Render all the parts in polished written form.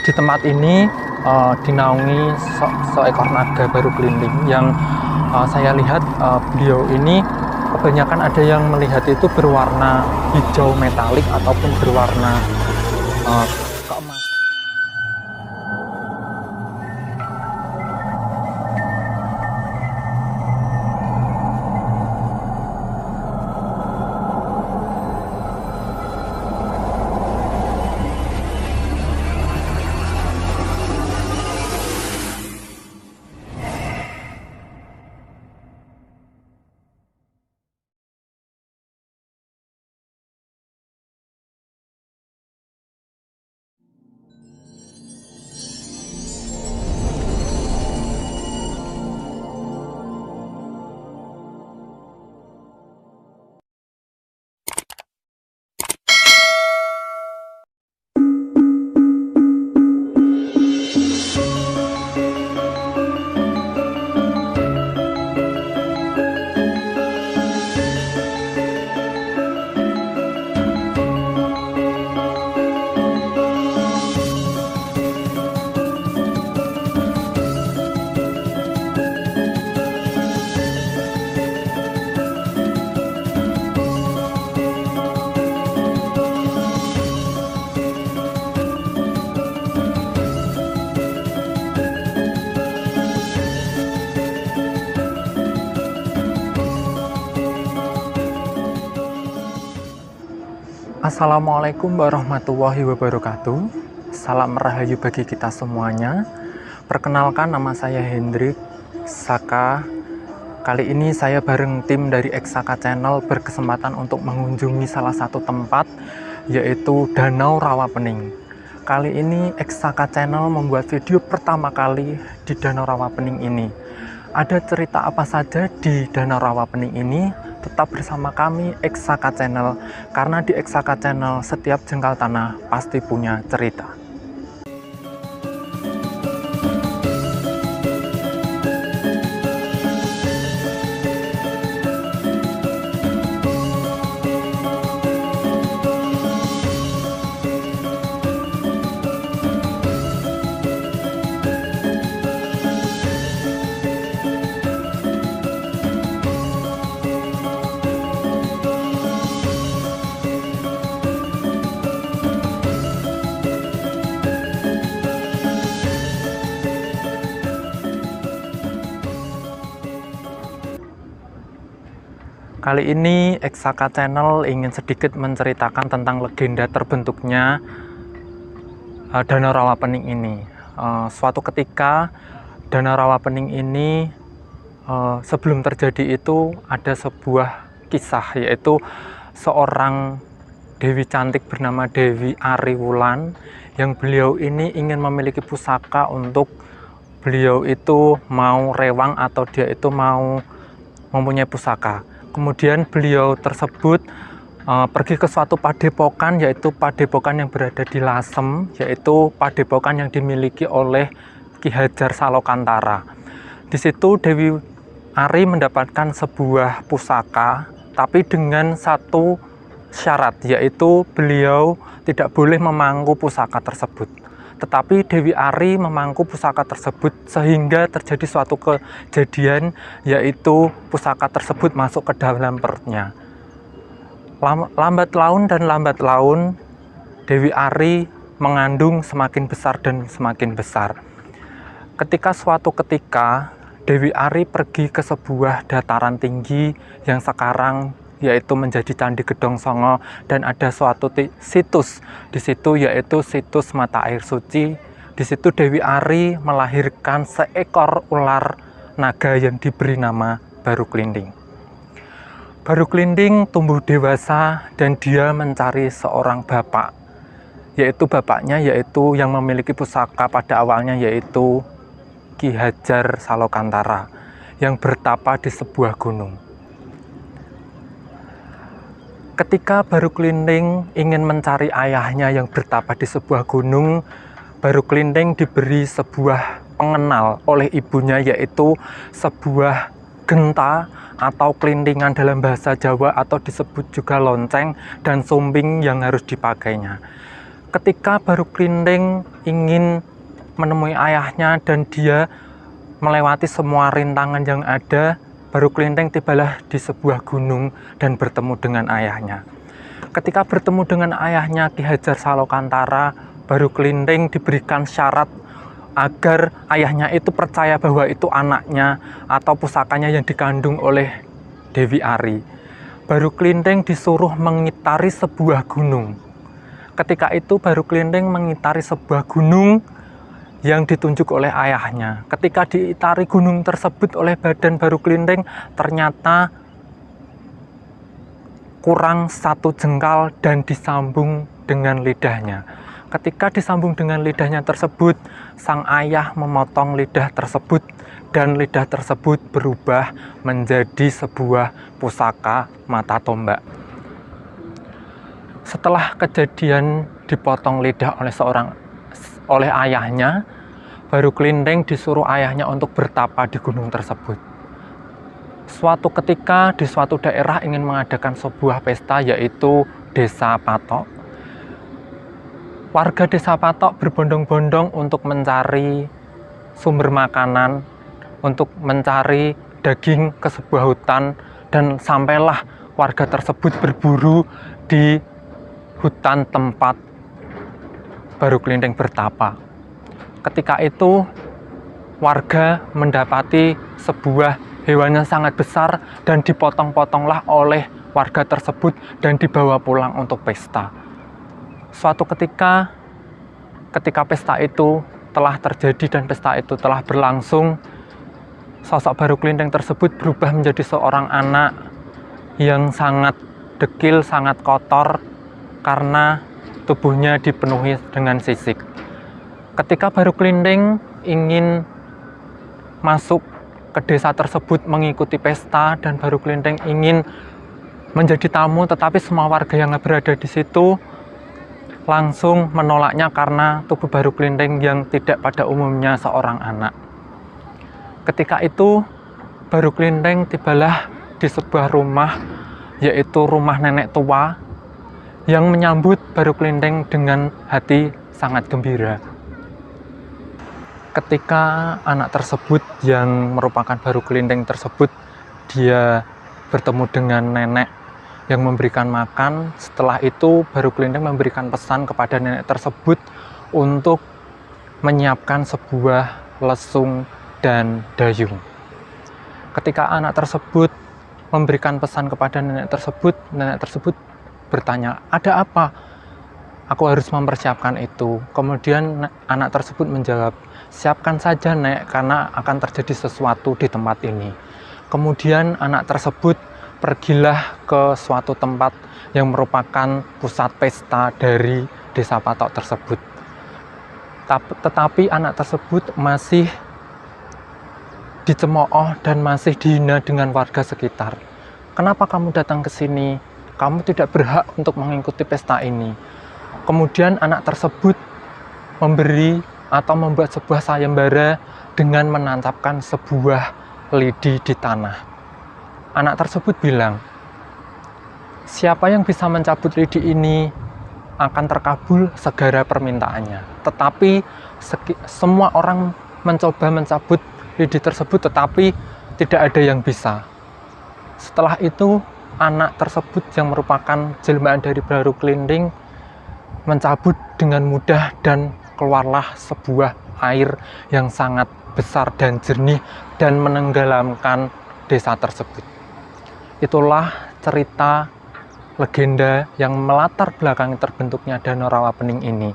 Di tempat ini dinaungi seekor naga baru kelinding yang saya lihat beliau ini kebanyakan ada yang melihat itu berwarna hijau metalik ataupun berwarna keemasan. Assalamualaikum warahmatullahi wabarakatuh. Salam rahayu bagi kita semuanya. Perkenalkan, nama saya Hendrik Saka. Kali ini saya bareng tim dari Eksaka Channel berkesempatan untuk mengunjungi salah satu tempat, yaitu Danau Rawapening. Kali ini Eksaka Channel membuat video pertama kali di Danau Rawapening ini. Ada cerita apa saja di Danau Rawapening ini? Tetap bersama kami Eksaka Channel, karena di Eksaka Channel setiap jengkal tanah pasti punya cerita. Kali ini Eksaka Channel ingin sedikit menceritakan tentang legenda terbentuknya Danau Rawapening ini. Suatu ketika Danau Rawapening ini sebelum terjadi itu ada sebuah kisah, yaitu seorang dewi cantik bernama Dewi Ari Wulan, yang beliau ini ingin memiliki pusaka untuk beliau itu mau rewang atau dia itu mau mempunyai pusaka. Kemudian beliau tersebut pergi ke suatu padepokan, yaitu padepokan yang berada di Lasem, yaitu padepokan yang dimiliki oleh Ki Hajar Salokantara. Di situ Dewi Ari mendapatkan sebuah pusaka, tapi dengan satu syarat, yaitu beliau tidak boleh memangku pusaka tersebut. Tetapi Dewi Ari memangku pusaka tersebut sehingga terjadi suatu kejadian, yaitu pusaka tersebut masuk ke dalam perutnya. Lambat laun dan lambat laun Dewi Ari mengandung semakin besar dan semakin besar. Suatu ketika Dewi Ari pergi ke sebuah dataran tinggi yang sekarang yaitu menjadi Candi Gedong Songo, dan ada suatu situs di situ, yaitu situs mata air suci. Di situ Dewi Ari melahirkan seekor ular naga yang diberi nama Baru Kelinding. Baru Kelinding tumbuh dewasa dan dia mencari seorang bapak, yaitu bapaknya yaitu yang memiliki pusaka pada awalnya, yaitu Ki Hajar Salokantara yang bertapa di sebuah gunung. Ketika Baru Kelinding ingin mencari ayahnya yang bertapa di sebuah gunung, Baru Kelinding diberi sebuah pengenal oleh ibunya, yaitu sebuah genta atau kelindingan dalam bahasa Jawa, atau disebut juga lonceng dan sumbing yang harus dipakainya. Ketika Baru Klinting ingin menemui ayahnya dan dia melewati semua rintangan yang ada, Baru Klinting tibalah di sebuah gunung dan bertemu dengan ayahnya. Ketika bertemu dengan ayahnya Ki Hajar Salokantara, Baru Klinting diberikan syarat agar ayahnya itu percaya bahwa itu anaknya atau pusakanya yang dikandung oleh Dewi Ari. Baru Klinting disuruh mengitari sebuah gunung. Ketika itu Baru Klinting mengitari sebuah gunung yang ditunjuk oleh ayahnya. Ketika diitari gunung tersebut oleh badan Baru Klinting, ternyata kurang 1 jengkal dan disambung dengan lidahnya. Ketika disambung dengan lidahnya tersebut, sang ayah memotong lidah tersebut dan lidah tersebut berubah menjadi sebuah pusaka mata tombak. Setelah kejadian dipotong lidah oleh ayahnya, Baru Klinting disuruh ayahnya untuk bertapa di gunung tersebut. Suatu ketika di suatu daerah ingin mengadakan sebuah pesta, yaitu Desa Patok. Warga Desa Patok berbondong-bondong untuk mencari sumber makanan, untuk mencari daging ke sebuah hutan, dan sampailah warga tersebut berburu di hutan tempat Baru Klinting bertapa. Ketika itu warga mendapati sebuah hewan yang sangat besar dan dipotong-potonglah oleh warga tersebut dan dibawa pulang untuk pesta. Suatu ketika pesta itu telah terjadi dan pesta itu telah berlangsung, sosok Baru Klinting tersebut berubah menjadi seorang anak yang sangat dekil, sangat kotor karena tubuhnya dipenuhi dengan sisik. Ketika Baru Klinting ingin masuk ke desa tersebut mengikuti pesta dan Baru Klinting ingin menjadi tamu, tetapi semua warga yang berada di situ langsung menolaknya karena tubuh Baru Klinting yang tidak pada umumnya seorang anak. Ketika itu Baru Klinting tibalah di sebuah rumah, yaitu rumah nenek tua, yang menyambut Baru Klinting dengan hati sangat gembira. Ketika anak tersebut yang merupakan Baru Klinting tersebut, dia bertemu dengan nenek yang memberikan makan. Setelah itu Baru Klinting memberikan pesan kepada nenek tersebut untuk menyiapkan sebuah lesung dan dayung. Ketika anak tersebut memberikan pesan kepada nenek tersebut bertanya, "Ada apa? Aku harus mempersiapkan itu." Kemudian anak tersebut menjawab, "Siapkan saja, Nek, karena akan terjadi sesuatu di tempat ini." Kemudian anak tersebut pergilah ke suatu tempat yang merupakan pusat pesta dari Desa Patok tersebut. Tetapi anak tersebut masih dicemooh dan masih dihina dengan warga sekitar. "Kenapa kamu datang ke sini? Kamu tidak berhak untuk mengikuti pesta ini." Kemudian anak tersebut memberi atau membuat sebuah sayembara dengan menancapkan sebuah lidi di tanah. Anak tersebut bilang, "Siapa yang bisa mencabut lidi ini akan terkabul segala permintaannya." Tetapi semua orang mencoba mencabut lidi tersebut, tetapi tidak ada yang bisa. Setelah itu anak tersebut yang merupakan jelmaan dari Baru Klinting mencabut dengan mudah dan keluarlah sebuah air yang sangat besar dan jernih dan menenggelamkan desa tersebut. Itulah cerita legenda yang melatar belakangi terbentuknya Danau Rawapening ini.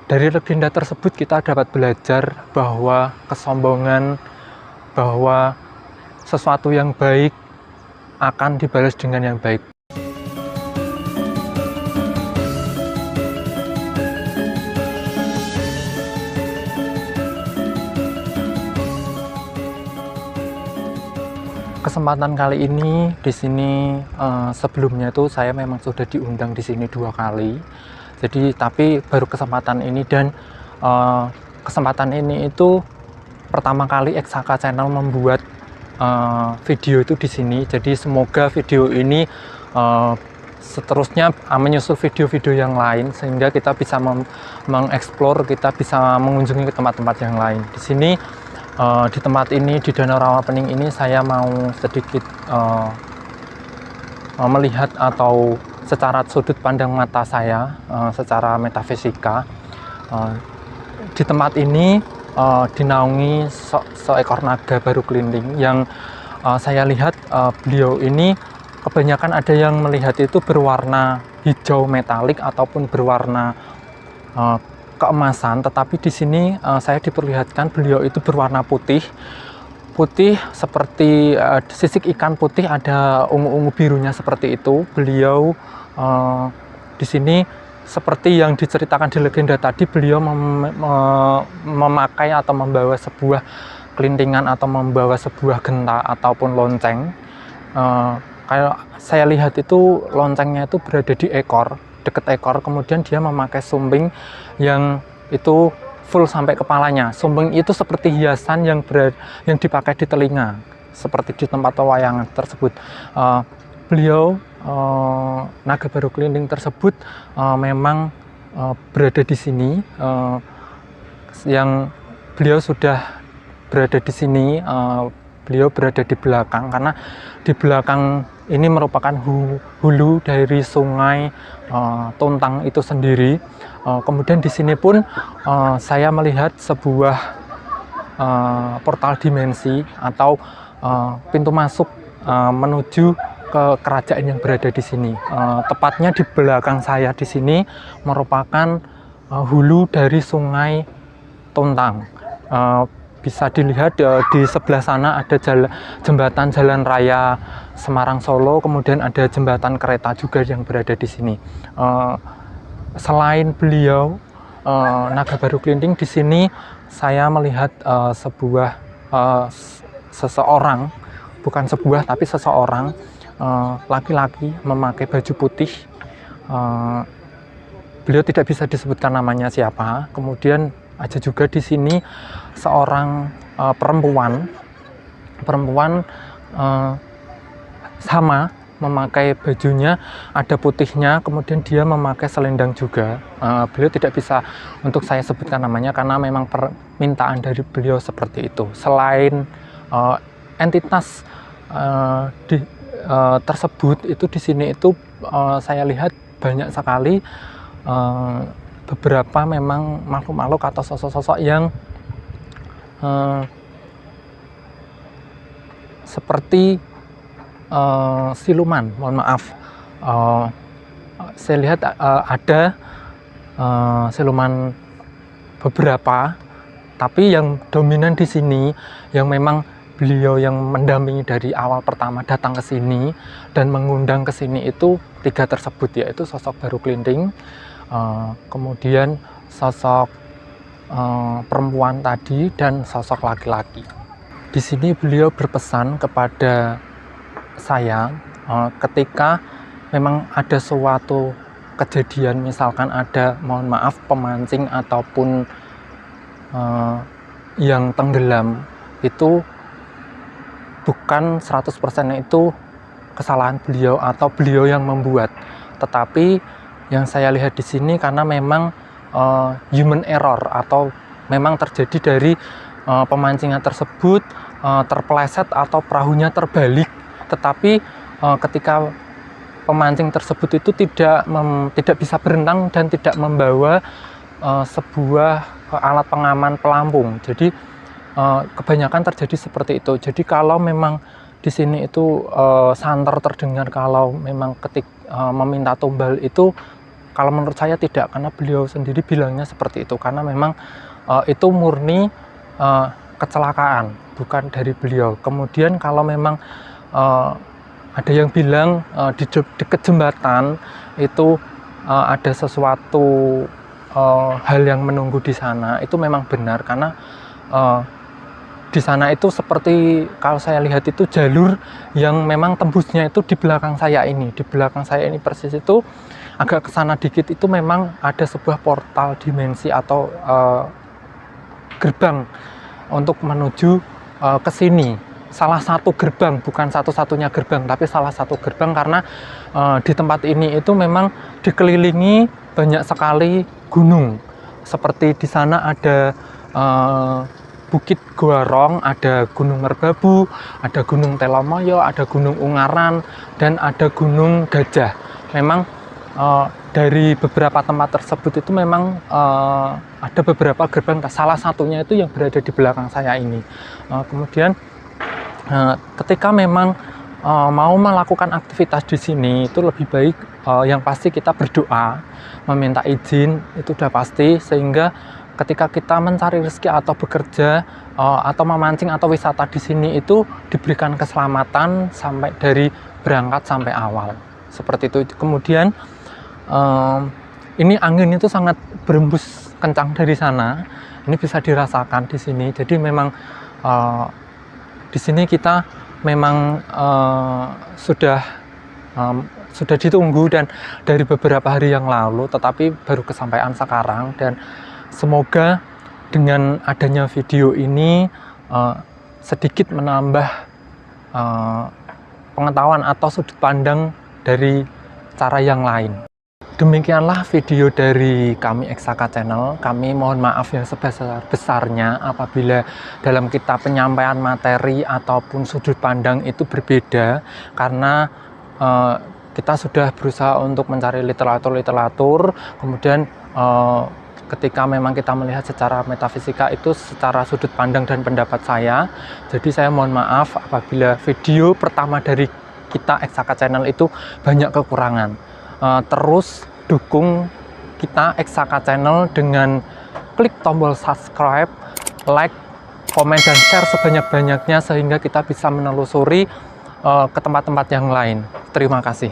Dari legenda tersebut kita dapat belajar bahwa kesombongan, bahwa sesuatu yang baik akan dibalas dengan yang baik. Kesempatan kali ini di sini sebelumnya itu saya memang sudah diundang di sini 2 kali. Jadi tapi baru kesempatan ini, dan kesempatan ini itu pertama kali Eksaka Channel membuat video itu di sini. Jadi semoga video ini seterusnya menyusul video-video yang lain sehingga kita bisa mengeksplor, kita bisa mengunjungi ke tempat-tempat yang lain. Di sini di tempat ini, di Danau Rawapening ini, saya mau sedikit melihat atau secara sudut pandang mata saya, secara metafisika. Di tempat ini dinaungi seekor naga baru kelinding yang saya lihat beliau ini kebanyakan ada yang melihat itu berwarna hijau metalik ataupun berwarna keemasan, tetapi di sini saya diperlihatkan beliau itu berwarna putih seperti sisik ikan putih, ada ungu-ungu birunya seperti itu. Beliau di sini seperti yang diceritakan di legenda tadi, beliau memakai atau membawa sebuah kelintingan atau membawa sebuah genta ataupun lonceng. Kayak saya lihat itu loncengnya itu berada di ekor, dekat ekor, kemudian dia memakai sumbing yang itu full sampai kepalanya. Sumbing itu seperti hiasan yang dipakai di telinga, seperti di tempat pewayangan tersebut. Beliau naga baru kelinding tersebut memang berada di sini, yang beliau sudah berada di sini. Beliau berada di belakang karena di belakang ini merupakan hulu dari sungai Tuntang itu sendiri. Kemudian di sini pun saya melihat sebuah portal dimensi atau pintu masuk menuju ke kerajaan yang berada di sini. Tepatnya di belakang saya di sini merupakan hulu dari sungai Tuntang. Bisa dilihat di sebelah sana ada jembatan jalan raya Semarang Solo, kemudian ada jembatan kereta juga yang berada di sini. Selain beliau naga baru kelinding, di sini saya melihat seseorang, bukan sebuah tapi seseorang laki-laki memakai baju putih. Beliau tidak bisa disebutkan namanya siapa. Kemudian ada juga di sini seorang perempuan sama memakai bajunya, ada putihnya, kemudian dia memakai selendang juga. Beliau tidak bisa untuk saya sebutkan namanya karena memang permintaan dari beliau seperti itu. Selain entitas tersebut itu di sini itu saya lihat banyak sekali beberapa memang makhluk-makhluk atau sosok-sosok yang seperti siluman, mohon maaf. Saya lihat ada siluman beberapa, tapi yang dominan di sini yang memang beliau yang mendampingi dari awal pertama datang ke sini dan mengundang ke sini itu 3 tersebut, yaitu sosok baru kelinding, kemudian sosok perempuan tadi, dan sosok laki-laki. Di sini beliau berpesan kepada saya ketika memang ada suatu kejadian, misalkan ada, mohon maaf, pemancing ataupun yang tenggelam, itu bukan 100% itu kesalahan beliau atau beliau yang membuat, tetapi yang saya lihat di sini karena memang human error atau memang terjadi dari pemancingan tersebut terpeleset atau perahunya terbalik, tetapi ketika pemancing tersebut itu tidak bisa berenang dan tidak membawa sebuah alat pengaman pelampung. Jadi kebanyakan terjadi seperti itu. Jadi kalau memang di sini itu santer terdengar kalau memang meminta tumbal itu, kalau menurut saya tidak, karena beliau sendiri bilangnya seperti itu, karena memang itu murni kecelakaan, bukan dari beliau. Kemudian kalau memang ada yang bilang di dekat jembatan itu ada sesuatu hal yang menunggu di sana, itu memang benar, karena di sana itu seperti kalau saya lihat itu jalur yang memang tembusnya itu di belakang saya ini, persis itu agak ke sana dikit itu memang ada sebuah portal dimensi atau gerbang untuk menuju ke sini. salah satu gerbang, bukan satu-satunya gerbang, tapi salah satu gerbang, karena di tempat ini itu memang dikelilingi banyak sekali gunung. Seperti di sana ada Bukit Guarong, ada Gunung Merbabu, ada Gunung Telomoyo, ada Gunung Ungaran, dan ada Gunung Gajah. Memang dari beberapa tempat tersebut itu memang ada beberapa gerbang, salah satunya itu yang berada di belakang saya ini. Kemudian ketika memang mau melakukan aktivitas di sini itu lebih baik yang pasti kita berdoa, meminta izin, itu udah pasti, sehingga ketika kita mencari rezeki atau bekerja atau memancing atau wisata di sini itu diberikan keselamatan sampai dari berangkat sampai awal, seperti itu. Kemudian ini angin itu sangat berembus kencang dari sana, ini bisa dirasakan di sini. Jadi memang di sini kita memang sudah ditunggu dan dari beberapa hari yang lalu, tetapi baru kesampaian sekarang. Dan semoga dengan adanya video ini sedikit menambah pengetahuan atau sudut pandang dari cara yang lain. Demikianlah video dari kami Eksaka Channel. Kami mohon maaf yang sebesar-besarnya apabila dalam kita penyampaian materi ataupun sudut pandang itu berbeda, karena kita sudah berusaha untuk mencari literatur, kemudian ketika memang kita melihat secara metafisika itu secara sudut pandang dan pendapat saya. Jadi saya mohon maaf apabila video pertama dari kita Eksaka Channel itu banyak kekurangan. Terus dukung kita Eksaka Channel dengan klik tombol subscribe, like, komen, dan share sebanyak-banyaknya sehingga kita bisa menelusuri ke tempat-tempat yang lain. Terima kasih.